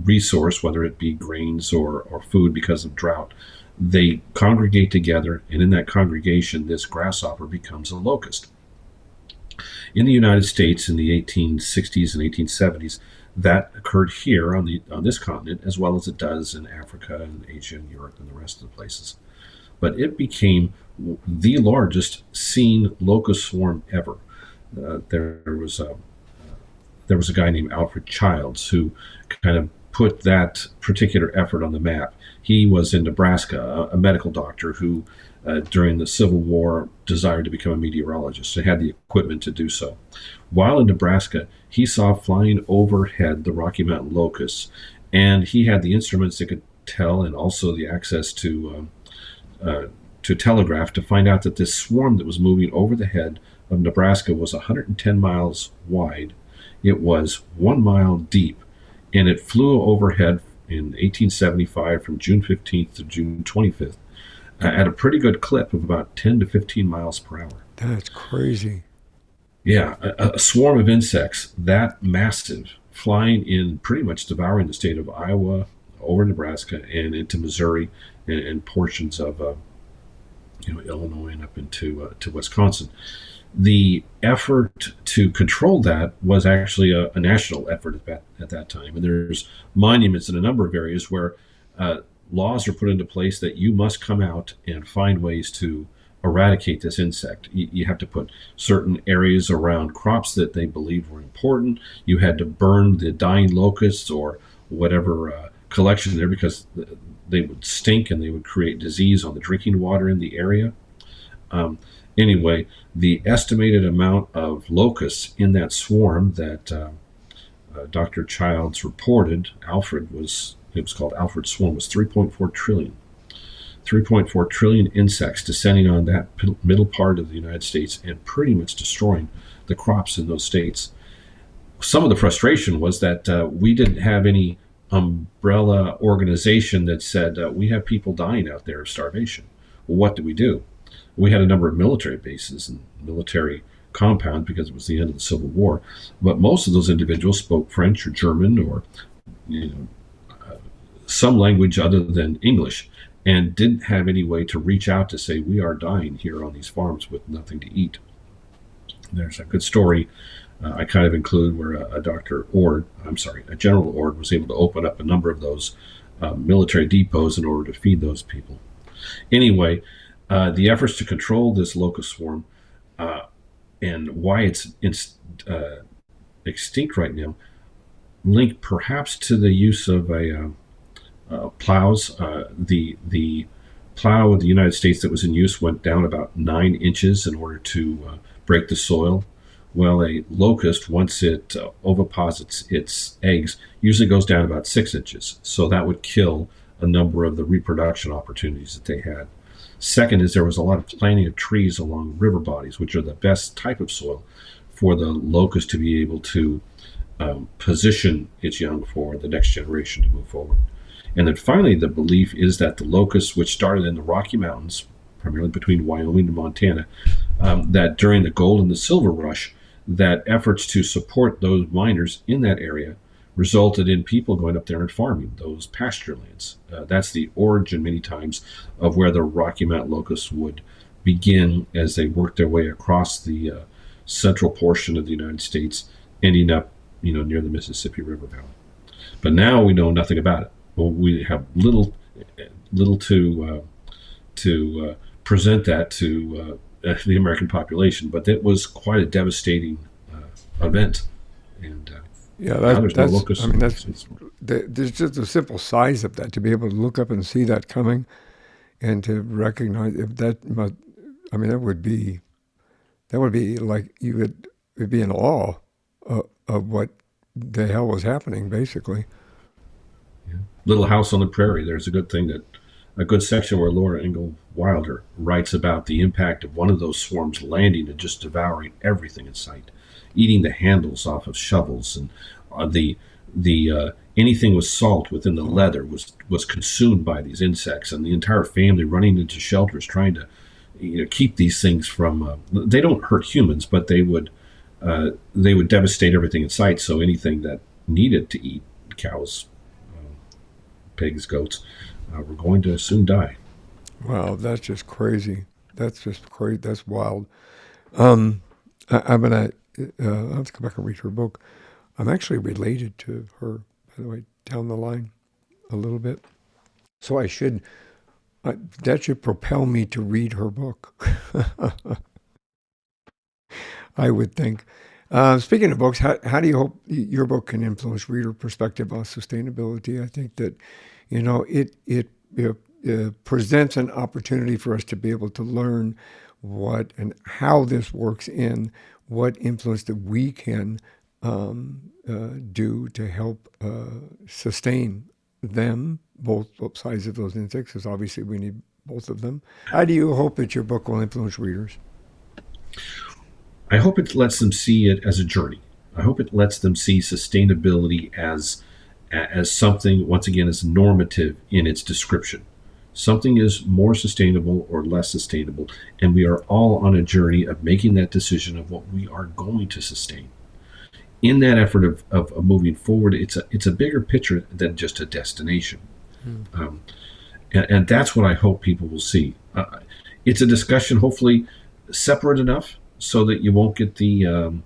resource, whether it be grains or food because of drought. They congregate together, and in that congregation, this grasshopper becomes a locust. In the United States in the 1860s and 1870s, that occurred here on this continent, as well as it does in Africa and Asia and Europe and the rest of the places. But it became the largest seen locust swarm ever. There was a guy named Alfred Childs who kind of put that particular effort on the map. He was in Nebraska, a medical doctor who, during the Civil War, desired to become a meteorologist and had the equipment to do so. While in Nebraska, he saw flying overhead the Rocky Mountain locusts, and he had the instruments that could tell and also the access to telegraph to find out that this swarm that was moving over the head of Nebraska was 110 miles wide. It was 1 mile deep, and it flew overhead in 1875 from June 15th to June 25th at a pretty good clip of about 10 to 15 miles per hour. That's crazy. Yeah, a swarm of insects that massive, flying in, pretty much devouring the state of Iowa, over Nebraska, and into Missouri, and portions of Illinois and up into to Wisconsin. The effort to control that was actually a national effort at that time. And there's monuments in a number of areas where laws are put into place that you must come out and find ways to eradicate this insect. You have to put certain areas around crops that they believed were important. You had to burn the dying locusts or whatever collection there, because they would stink and they would create disease on the drinking water in the area. Anyway, the estimated amount of locusts in that swarm that Dr. Childs reported, it was called Alfred's swarm, was 3.4 trillion. 3.4 trillion insects descending on that middle part of the United States and pretty much destroying the crops in those states. Some of the frustration was that we didn't have any umbrella organization that said, we have people dying out there of starvation. Well, what do we do? We had a number of military bases and military compounds because it was the end of the Civil War, but most of those individuals spoke French or German or some language other than English, and didn't have any way to reach out to say, we are dying here on these farms with nothing to eat. There's a good story I kind of include where a General Ord was able to open up a number of those military depots in order to feed those people. Anyway, the efforts to control this locust swarm and why it's extinct right now link perhaps to the use of plows. The plow of the United States that was in use went down about 9 inches in order to break the soil. Well, a locust, once it oviposits its eggs, usually goes down about 6 inches. So that would kill a number of the reproduction opportunities that they had. Second is there was a lot of planting of trees along river bodies, which are the best type of soil for the locust to be able to position its young for the next generation to move forward. And then finally, the belief is that the locusts, which started in the Rocky Mountains, primarily between Wyoming and Montana, that during the gold and the silver rush, that efforts to support those miners in that area resulted in people going up there and farming those pasture lands. That's the origin, many times, of where the Rocky Mountain locusts would begin as they worked their way across the central portion of the United States, ending up, near the Mississippi River Valley. But now we know nothing about it. Well, we have little to present that to the American population, but it was quite a devastating event. And Yeah, now there's no that's. locusts. I mean, there's just the simple size of that to be able to look up and see that coming, and to recognize if that must. I mean, that would be like would be in awe of what the hell was happening, basically. Yeah. Little House on the Prairie. There's a good section where Laura Ingalls Wilder writes about the impact of one of those swarms landing and just devouring everything in sight, eating the handles off of shovels, and the anything with salt within the leather was consumed by these insects, and the entire family running into shelters trying to keep these things from. They don't hurt humans, but they would devastate everything in sight. So anything that needed to eat cows, pigs, goats, were going to soon die. Wow, that's just crazy. That's just crazy. That's wild. Um, I'm gonna. I'll have to go back and read her book. I'm actually related to her, by the way, down the line a little bit. So I should. That should propel me to read her book. I would think. Speaking of books, how do you hope your book can influence reader perspective on sustainability? I think that, it presents an opportunity for us to be able to learn what and how this works in what influence that we can do to help sustain them, both sides of those insects, because obviously we need both of them. How do you hope that your book will influence readers? I hope it lets them see it as a journey. I hope it lets them see sustainability as something, once again, as normative in its description. Something is more sustainable or less sustainable, and we are all on a journey of making that decision of what we are going to sustain. In that effort of moving forward, it's a bigger picture than just a destination. Um, and that's what I hope people will see. It's a discussion, hopefully, separate enough so that you won't get the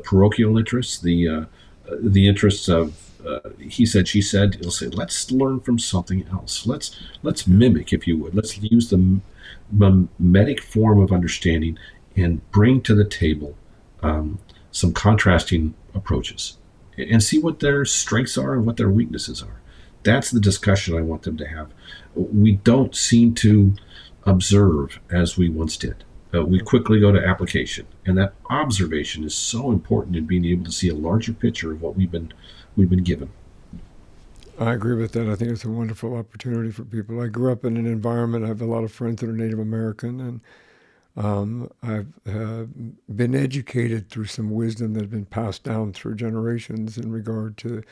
parochial interests, the interests of he said, she said. It'll say, let's learn from something else. Let's mimic, if you would. Let's use the mimetic form of understanding and bring to the table some contrasting approaches and see what their strengths are and what their weaknesses are. That's the discussion I want them to have. We don't seem to observe as we once did. We quickly go to application, and that observation is so important in being able to see a larger picture of what we've been given. I agree with that. I think it's a wonderful opportunity for people. I grew up in an environment. I have a lot of friends that are Native American, and I've been educated through some wisdom that has been passed down through generations in regard to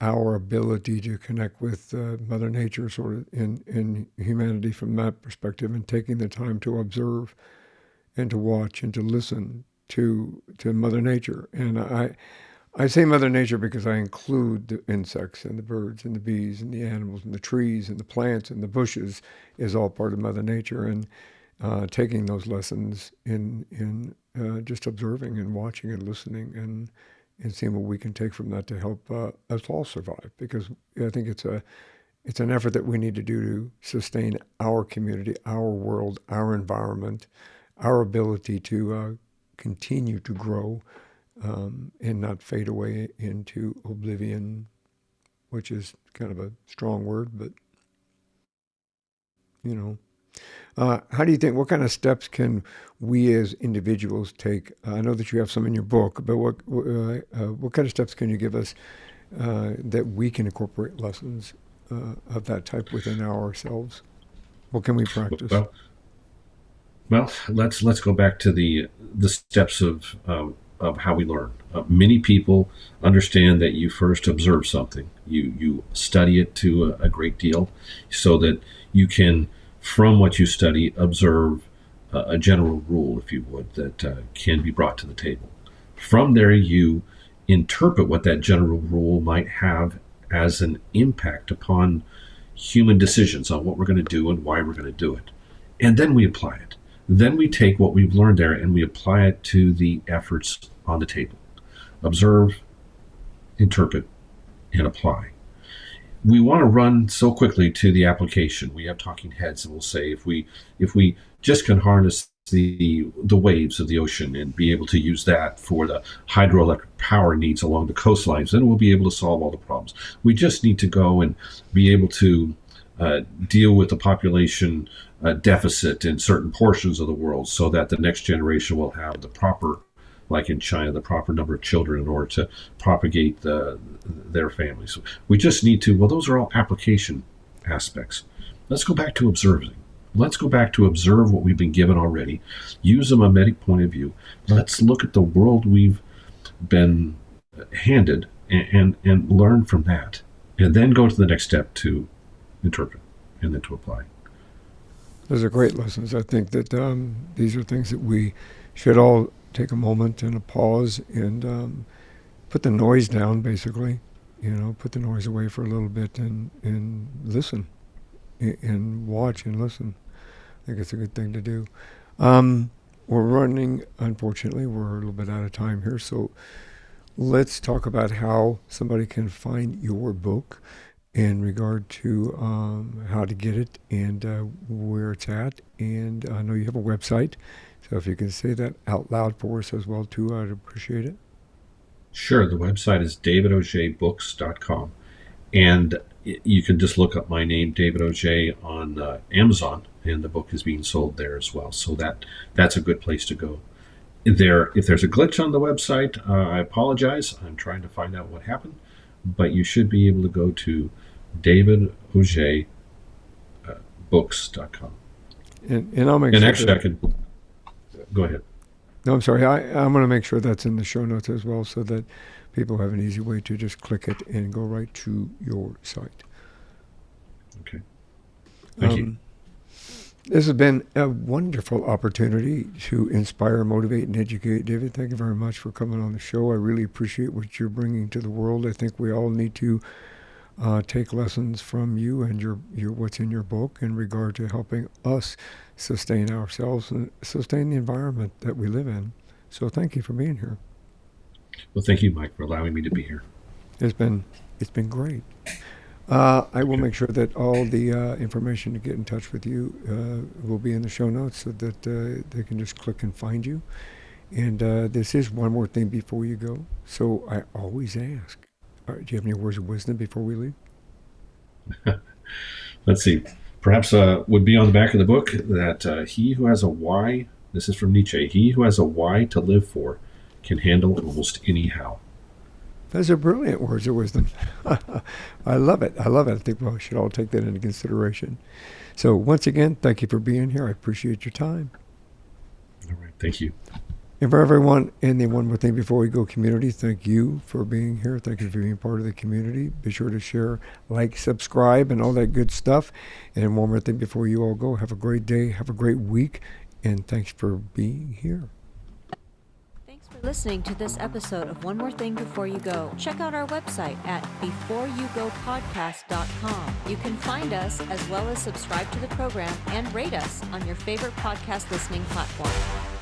our ability to connect with Mother Nature, sort of in humanity from that perspective, and taking the time to observe and to watch and to listen to Mother Nature. And I say Mother Nature because I include the insects and the birds and the bees and the animals and the trees and the plants and the bushes is all part of Mother Nature. And taking those lessons in just observing and watching and listening and seeing what we can take from that to help us all survive. Because I think it's an effort that we need to do to sustain our community, our world, our environment, our ability to continue to grow and not fade away into oblivion, which is kind of a strong word, but you know. How do you think? What kind of steps can we as individuals take? I know that you have some in your book, but what kind of steps can you give us that we can incorporate lessons of that type within ourselves? What can we practice? Well, Well, let's go back to the steps of how we learn. Many people understand that you first observe something, you study it to a great deal, so that you can, from what you study, observe a general rule, if you would, that can be brought to the table. From there, you interpret what that general rule might have as an impact upon human decisions on what we're going to do and why we're going to do it. And then we apply it. Then we take what we've learned there and we apply it to the efforts on the table. Observe, interpret, and apply. We want to run so quickly to the application. We have talking heads and we'll say if we just can harness the waves of the ocean and be able to use that for the hydroelectric power needs along the coastlines, then we'll be able to solve all the problems. We just need to go and be able to deal with the population deficit in certain portions of the world so that the next generation will have the proper, like in China, the proper number of children in order to propagate their families. We just need to, well, those are all application aspects. Let's go back to observing. Let's go back to observe what we've been given already, use a mimetic point of view. Let's look at the world we've been handed and learn from that. And then go to the next step to interpret and then to apply. Those are great lessons. I think that these are things that we should all take a moment and a pause and put the noise down, basically. Put the noise away for a little bit and listen and watch and listen. I think it's a good thing to do. We're running, unfortunately, we're a little bit out of time here, so let's talk about how somebody can find your book in regard to how to get it and where it's at. And I know you have a website, so if you can say that out loud for us as well, too, I'd appreciate it. Sure, the website is davidaugebooks.com. And you can just look up my name, David Auge, on Amazon, and the book is being sold there as well. So that's a good place to go. If there's a glitch on the website, I apologize. I'm trying to find out what happened. But you should be able to go to davidaugebooks.com. And I'll make and sure. Actually, I can go ahead. No, I'm sorry. I'm going to make sure that's in the show notes as well so that people have an easy way to just click it and go right to your site. Okay. Thank you. This has been a wonderful opportunity to inspire, motivate, and educate. David, thank you very much for coming on the show. I really appreciate what you're bringing to the world. I think we all need to take lessons from you and your what's in your book in regard to helping us sustain ourselves and sustain the environment that we live in. So thank you for being here. Well, thank you, Mike, for allowing me to be here. It's been great. I will make sure that all the information to get in touch with you will be in the show notes so that they can just click and find you. And this is one more thing before you go. So I always ask, do you have any words of wisdom before we leave? Let's see. Perhaps would be on the back of the book that he who has a why, this is from Nietzsche, he who has a why to live for can handle almost any how. Those are brilliant words of wisdom. I love it. I think we should all take that into consideration. So once again, thank you for being here. I appreciate your time. All right. Thank you. And for everyone, and then one more thing before we go, community, thank you for being here. Thank you for being part of the community. Be sure to share, like, subscribe, and all that good stuff. And one more thing before you all go, have a great day, have a great week, and thanks for being here. Listening to this episode of One More Thing Before You Go. Check out our website at beforeyougopodcast.com. You can find us as well as subscribe to the program and rate us on your favorite podcast listening platform.